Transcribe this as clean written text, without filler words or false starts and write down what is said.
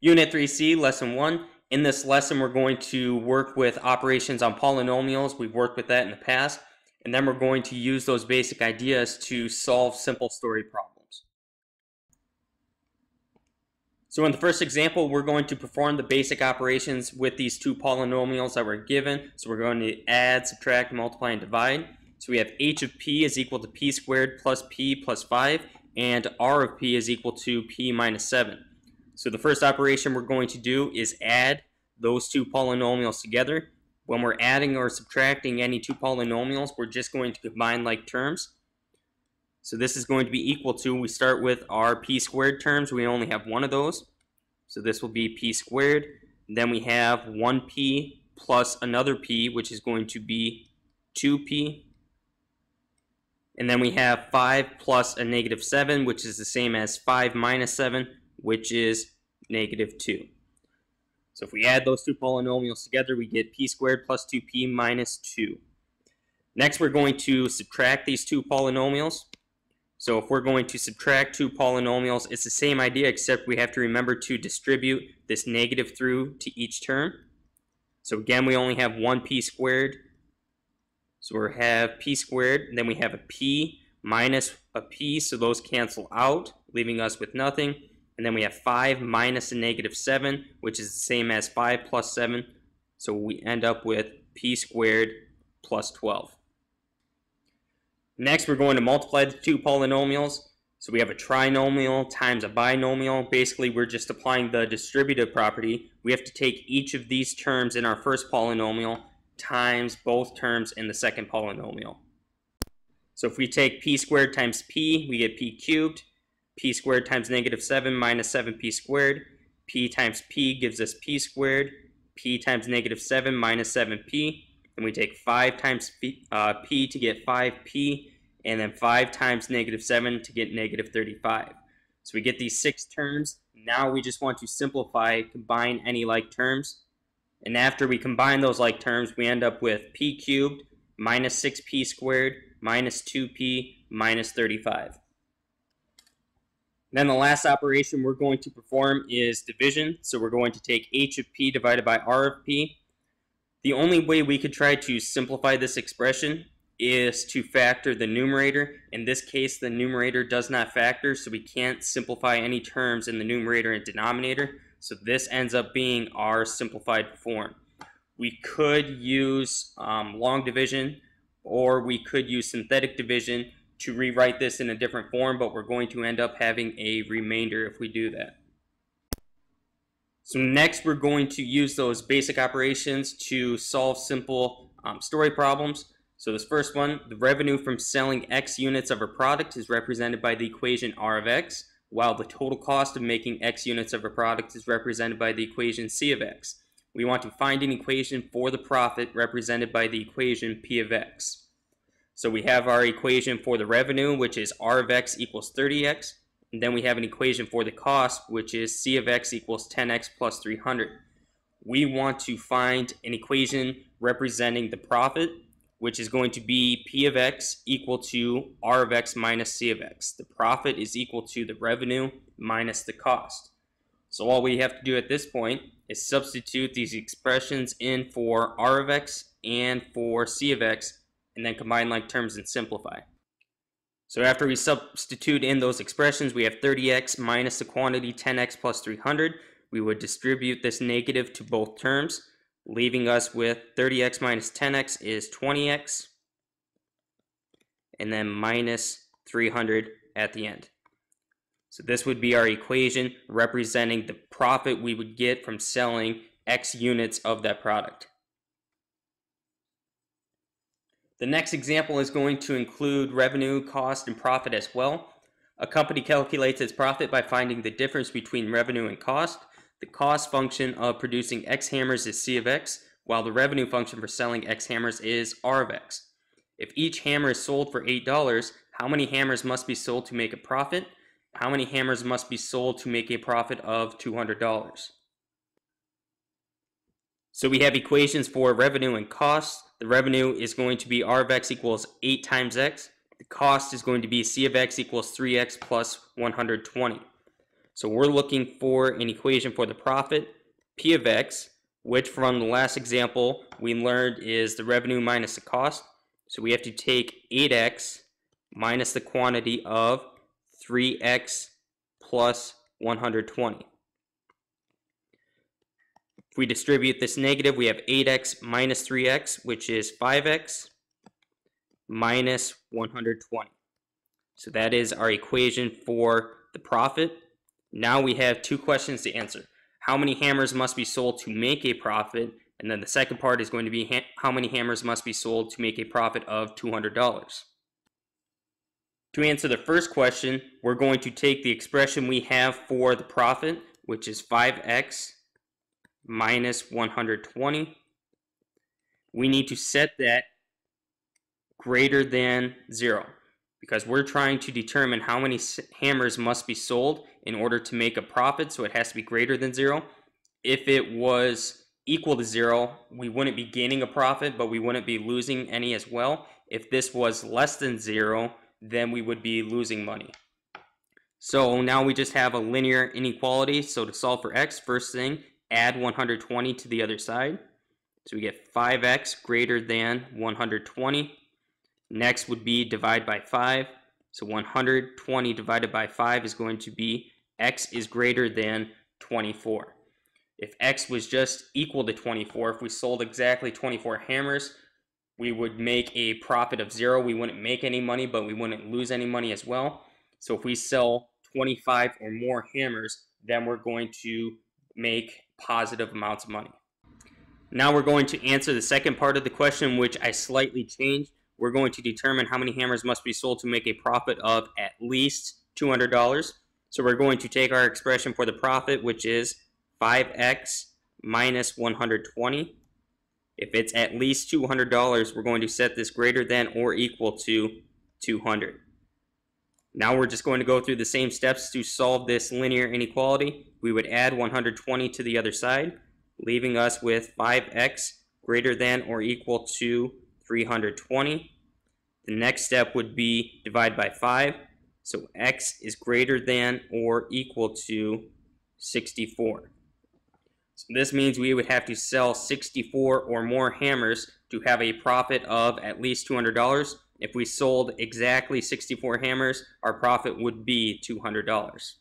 Unit 3C, Lesson 1. In this lesson, we're going to work with operations on polynomials. We've worked with that in the past. And then we're going to use those basic ideas to solve simple story problems. So in the first example, we're going to perform the basic operations with these two polynomials that were given. So we're going to add, subtract, multiply, and divide. So we have h of p is equal to p squared plus p plus 5, and r of p is equal to p minus 7. So the first operation we're going to do is add those two polynomials together. When we're adding or subtracting any two polynomials, we're just going to combine like terms. So this is going to be equal to, we start with our p squared terms. We only have one of those. So this will be p squared. Then we have 1p plus another p, which is going to be 2p. And then we have 5 plus a negative 7, which is the same as 5 minus 7, which is negative 2. So if we add those two polynomials together, we get p squared plus 2p minus 2. Next, we're going to subtract these two polynomials. So if we're going to subtract two polynomials, it's the same idea, except we have to remember to distribute this negative through to each term. So again, we only have one p squared. So we have p squared, and then we have a p minus a p, so those cancel out, leaving us with nothing. And then we have 5 minus a negative 7, which is the same as 5 plus 7. So we end up with p squared plus 12. Next, we're going to multiply the two polynomials. So we have a trinomial times a binomial. Basically, we're just applying the distributive property. We have to take each of these terms in our first polynomial times both terms in the second polynomial. So if we take p squared times p, we get p cubed. P squared times negative 7 minus 7p squared. P times p gives us p squared. P times negative 7 minus 7p. And we take 5 times p to get 5p. And then 5 times negative 7 to get negative 35. So we get these 6 terms. Now we just want to simplify, combine any like terms. And after we combine those like terms, we end up with p cubed minus 6p squared minus 2p minus 35. Then the last operation we're going to perform is division. So we're going to take h of p divided by r of p. The only way we could try to simplify this expression is to factor the numerator. In this case, the numerator does not factor, so we can't simplify any terms in the numerator and denominator. So this ends up being our simplified form. We could use long division, or we could use synthetic division to rewrite this in a different form, but we're going to end up having a remainder if we do that. So next, we're going to use those basic operations to solve simple story problems. So this first one, the revenue from selling X units of a product is represented by the equation R of X, while the total cost of making X units of a product is represented by the equation C of X. We want to find an equation for the profit represented by the equation P of X. So we have our equation for the revenue, which is R of X equals 30X. And then we have an equation for the cost, which is C of X equals 10X plus 300. We want to find an equation representing the profit, which is going to be P of X equal to R of X minus C of X. The profit is equal to the revenue minus the cost. So all we have to do at this point is substitute these expressions in for R of X and for C of X, and then combine like terms and simplify. So after we substitute in those expressions, we have 30x minus the quantity 10x plus 300. We would distribute this negative to both terms, leaving us with 30x minus 10x is 20x, and then minus 300 at the end. So this would be our equation representing the profit we would get from selling X units of that product. The next example is going to include revenue, cost, and profit as well. A company calculates its profit by finding the difference between revenue and cost. The cost function of producing X hammers is C of X, while the revenue function for selling X hammers is R of X. If each hammer is sold for $8, how many hammers must be sold to make a profit? How many hammers must be sold to make a profit of $200? So we have equations for revenue and cost. The revenue is going to be R of X equals 8 times X. The cost is going to be C of X equals 3X plus 120. So we're looking for an equation for the profit, P of X, which from the last example we learned is the revenue minus the cost. So we have to take 8x minus the quantity of 3x plus 120. If we distribute this negative, we have 8x minus 3x, which is 5x minus 120. So that is our equation for the profit. Now we have two questions to answer. How many hammers must be sold to make a profit? And then the second part is going to be how many hammers must be sold to make a profit of $200. To answer the first question, we're going to take the expression we have for the profit, which is 5x minus 120. We need to set that greater than 0 because we're trying to determine how many hammers must be sold in order to make a profit, so it has to be greater than 0. If it was equal to 0, we wouldn't be gaining a profit, but we wouldn't be losing any as well. If this was less than 0, then we would be losing money. So now we just have a linear inequality. So to solve for x, first thing, add 120 to the other side. So we get 5x greater than 120. Next would be divide by 5. So 120 divided by 5 is going to be x is greater than 24. If x was just equal to 24, if we sold exactly 24 hammers, we would make a profit of 0. We wouldn't make any money, but we wouldn't lose any money as well. So if we sell 25 or more hammers, then we're going to make positive amounts of money. Now we're going to answer the second part of the question, which I slightly changed. We're going to determine how many hammers must be sold to make a profit of at least $200. So we're going to take our expression for the profit, which is 5x minus 120. If it's at least $200, we're going to set this greater than or equal to 200. Now we're just going to go through the same steps to solve this linear inequality. We would add 120 to the other side, leaving us with 5x greater than or equal to 320. The next step would be divide by 5. So x is greater than or equal to 64. So this means we would have to sell 64 or more hammers to have a profit of at least $200. If we sold exactly 64 hammers, our profit would be $200.